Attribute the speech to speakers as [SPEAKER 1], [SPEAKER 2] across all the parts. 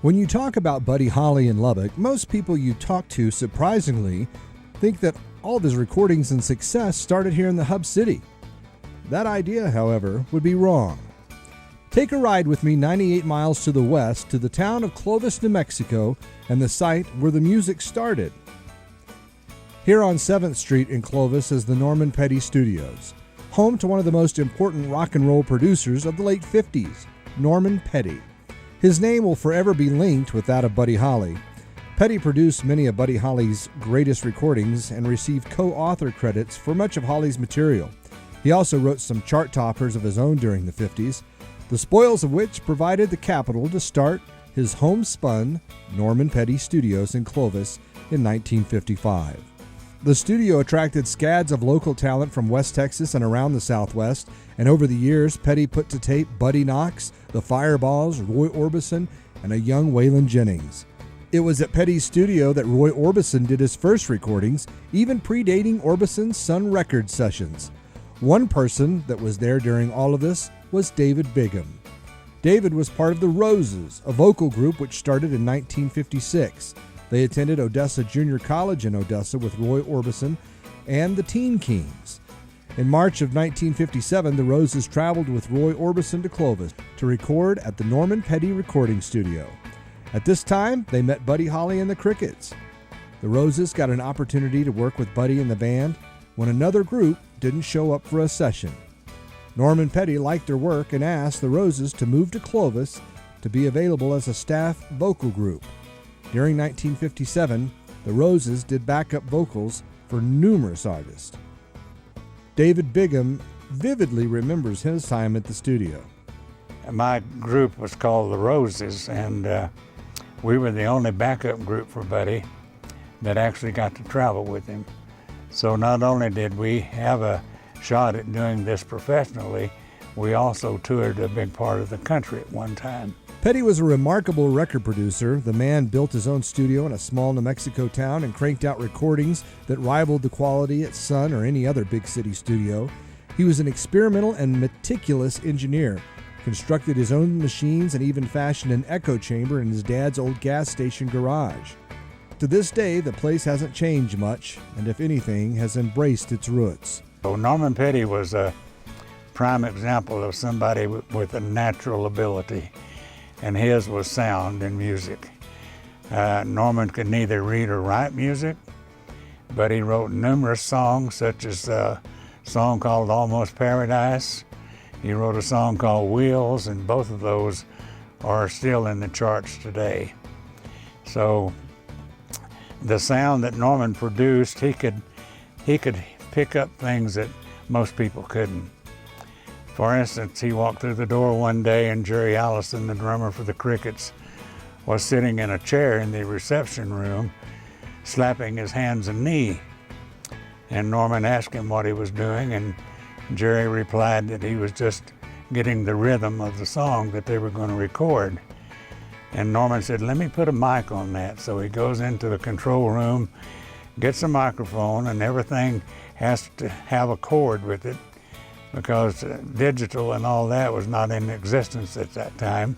[SPEAKER 1] When you talk about Buddy Holly in Lubbock, most people you talk to, surprisingly, think that all of his recordings and success started here in the Hub City. That idea, however, would be wrong. Take a ride with me 98 miles to the west to the town of Clovis, New Mexico, and the site where the music started. Here on 7th Street in Clovis is the Norman Petty Studios, home to one of the most important rock and roll producers of the late 50s, Norman Petty. His name will forever be linked with that of Buddy Holly. Petty produced many of Buddy Holly's greatest recordings and received co-author credits for much of Holly's material. He also wrote some chart toppers of his own during the 50s, the spoils of which provided the capital to start his homespun Norman Petty Studios in Clovis in 1955. The studio attracted scads of local talent from West Texas and around the Southwest, and over the years, Petty put to tape Buddy Knox, the Fireballs, Roy Orbison, and a young Waylon Jennings. It was at Petty's studio that Roy Orbison did his first recordings, even predating Orbison's Sun Records sessions. One person that was there during all of this was David Bigham. David was part of the Roses, a vocal group which started in 1956. They attended Odessa Junior College in Odessa with Roy Orbison and the Teen Kings. In March of 1957, the Roses traveled with Roy Orbison to Clovis to record at the Norman Petty Recording Studio. At this time, they met Buddy Holly and the Crickets. The Roses got an opportunity to work with Buddy and the band when another group didn't show up for a session. Norman Petty liked their work and asked the Roses to move to Clovis to be available as a staff vocal group. During 1957, the Roses did backup vocals for numerous artists. David Bigham vividly remembers his time at the studio.
[SPEAKER 2] My group was called the Roses, and we were the only backup group for Buddy that actually got to travel with him. So not only did we have a shot at doing this professionally, we also toured a big part of the country at one time.
[SPEAKER 1] Petty was a remarkable record producer. The man built his own studio in a small New Mexico town and cranked out recordings that rivaled the quality at Sun or any other big city studio. He was an experimental and meticulous engineer, constructed his own machines, and even fashioned an echo chamber in his dad's old gas station garage. To this day, the place hasn't changed much, and if anything, has embraced its roots.
[SPEAKER 2] So Norman Petty was a prime example of somebody with a natural ability, and his was sound and music. Norman could neither read or write music, but he wrote numerous songs, such as a song called Almost Paradise. He wrote a song called Wheels, and both of those are still in the charts today. So the sound that Norman produced, he could pick up things that most people couldn't. For instance, he walked through the door one day and Jerry Allison, the drummer for the Crickets, was sitting in a chair in the reception room, slapping his hands and knee. And Norman asked him what he was doing, and Jerry replied that he was just getting the rhythm of the song that they were going to record. And Norman said, "Let me put a mic on that." So he goes into the control room, gets a microphone, and everything has to have a cord with it, because digital and all that was not in existence at that time.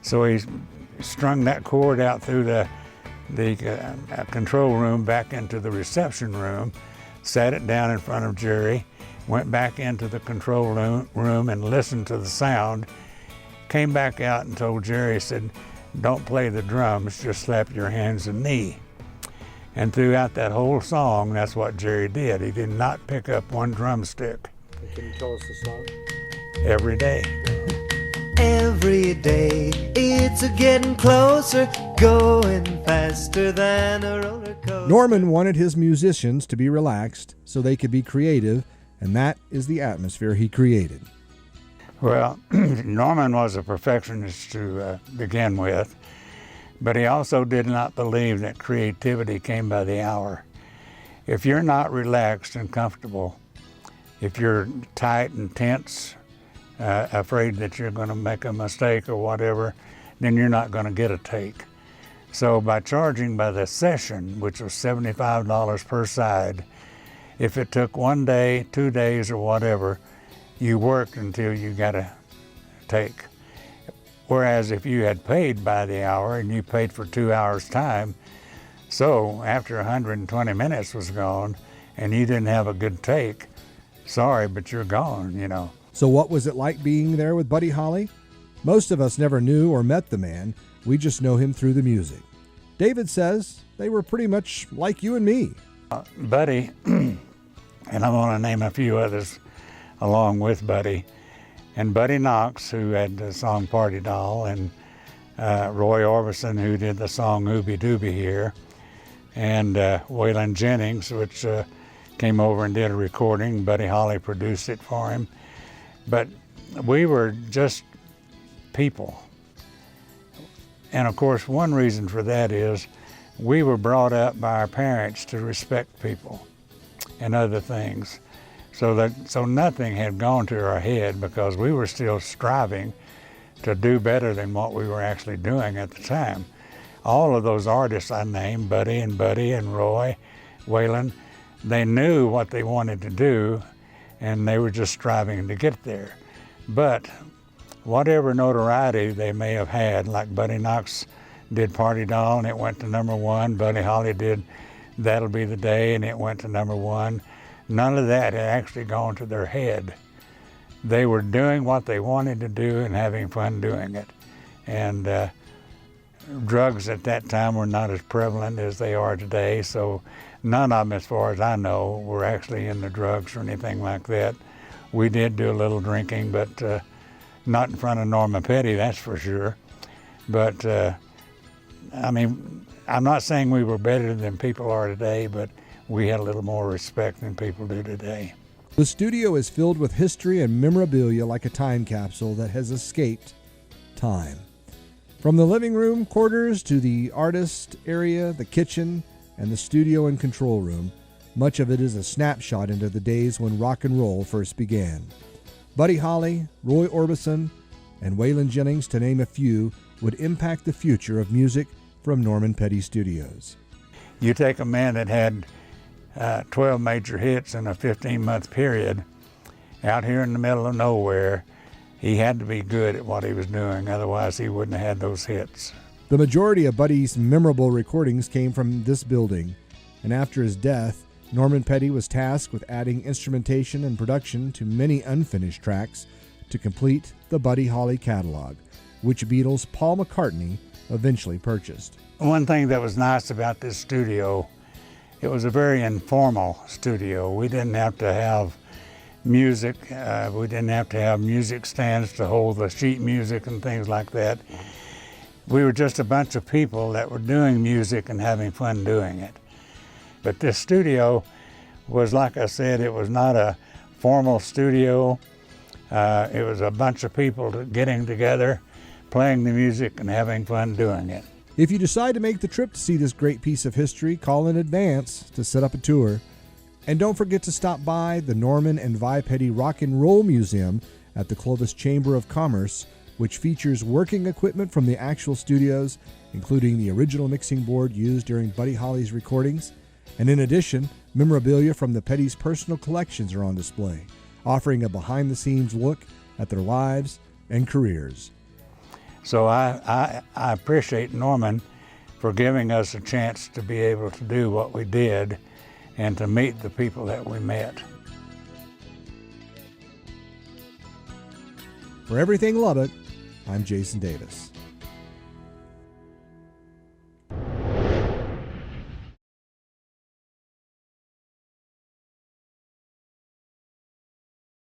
[SPEAKER 2] So he strung that cord out through the control room back into the reception room, sat it down in front of Jerry, went back into the control room and listened to the sound, came back out and told Jerry, said, "Don't play the drums, just slap your hands and knee." And throughout that whole song, that's what Jerry did. He did not pick up one drumstick.
[SPEAKER 1] Can you tell us the song?
[SPEAKER 2] Every day.
[SPEAKER 3] Every day, it's a getting closer, going faster than a roller coaster.
[SPEAKER 1] Norman wanted his musicians to be relaxed so they could be creative, and that is the atmosphere he created.
[SPEAKER 2] Well, Norman was a perfectionist to begin with, but he also did not believe that creativity came by the hour. If you're not relaxed and comfortable, if you're tight and tense, afraid that you're going to make a mistake or whatever, then you're not going to get a take. So by charging by the session, which was $75 per side, if it took 1 day, 2 days, or whatever, you worked until you got a take. Whereas if you had paid by the hour and you paid for 2 hours time, so after 120 minutes was gone and you didn't have a good take, sorry, but you're gone, you know.
[SPEAKER 1] So what was it like being there with Buddy Holly? Most of us never knew or met the man. We just know him through the music. David says they were pretty much like you and me.
[SPEAKER 2] Buddy, and I'm going to name a few others along with Buddy, and Buddy Knox, who had the song Party Doll, and Roy Orbison, who did the song Ooby Dooby here, and Waylon Jennings, which came over and did a recording. Buddy Holly produced it for him. But we were just people. And of course, one reason for that is we were brought up by our parents to respect people and other things. So nothing had gone to our head because we were still striving to do better than what we were actually doing at the time. All of those artists I named, Buddy and Roy, Waylon, they knew what they wanted to do and they were just striving to get there. But whatever notoriety they may have had, like Buddy Knox did Party Doll and it went to #1, Buddy Holly did That'll Be the Day and it went to #1, none of that had actually gone to their head. They were doing what they wanted to do and having fun doing it. And drugs at that time were not as prevalent as they are today, so none of them, as far as I know, were actually into drugs or anything like that. We did do a little drinking, but not in front of Norman Petty, that's for sure. But I mean, I'm not saying we were better than people are today, but we had a little more respect than people do today.
[SPEAKER 1] The studio is filled with history and memorabilia like a time capsule that has escaped time. From the living room quarters to the artist area, the kitchen, and the studio and control room, much of it is a snapshot into the days when rock and roll first began. Buddy Holly, Roy Orbison, and Waylon Jennings, to name a few, would impact the future of music from Norman Petty Studios.
[SPEAKER 2] You take a man that had 12 major hits in a 15-month period out here in the middle of nowhere. He had to be good at what he was doing, otherwise he wouldn't have had those hits.
[SPEAKER 1] The majority of Buddy's memorable recordings came from this building, and after his death, Norman Petty was tasked with adding instrumentation and production to many unfinished tracks to complete the Buddy Holly catalog, which Beatles' Paul McCartney eventually purchased.
[SPEAKER 2] One thing that was nice about this studio, it was a very informal studio. We didn't have to have music. We didn't have to have music stands to hold the sheet music and things like that. We were just a bunch of people that were doing music and having fun doing it. But this studio was, like I said, it was not a formal studio. It was a bunch of people getting together, playing the music and having fun doing it.
[SPEAKER 1] If you decide to make the trip to see this great piece of history, call in advance to set up a tour. And don't forget to stop by the Norman and Vi Petty Rock and Roll Museum at the Clovis Chamber of Commerce, which features working equipment from the actual studios, including the original mixing board used during Buddy Holly's recordings. And in addition, memorabilia from the Petty's personal collections are on display, offering a behind-the-scenes look at their lives and careers.
[SPEAKER 2] So I appreciate Norman for giving us a chance to be able to do what we did and to meet the people that we met.
[SPEAKER 1] For Everything Lubbock, I'm Jason Davis.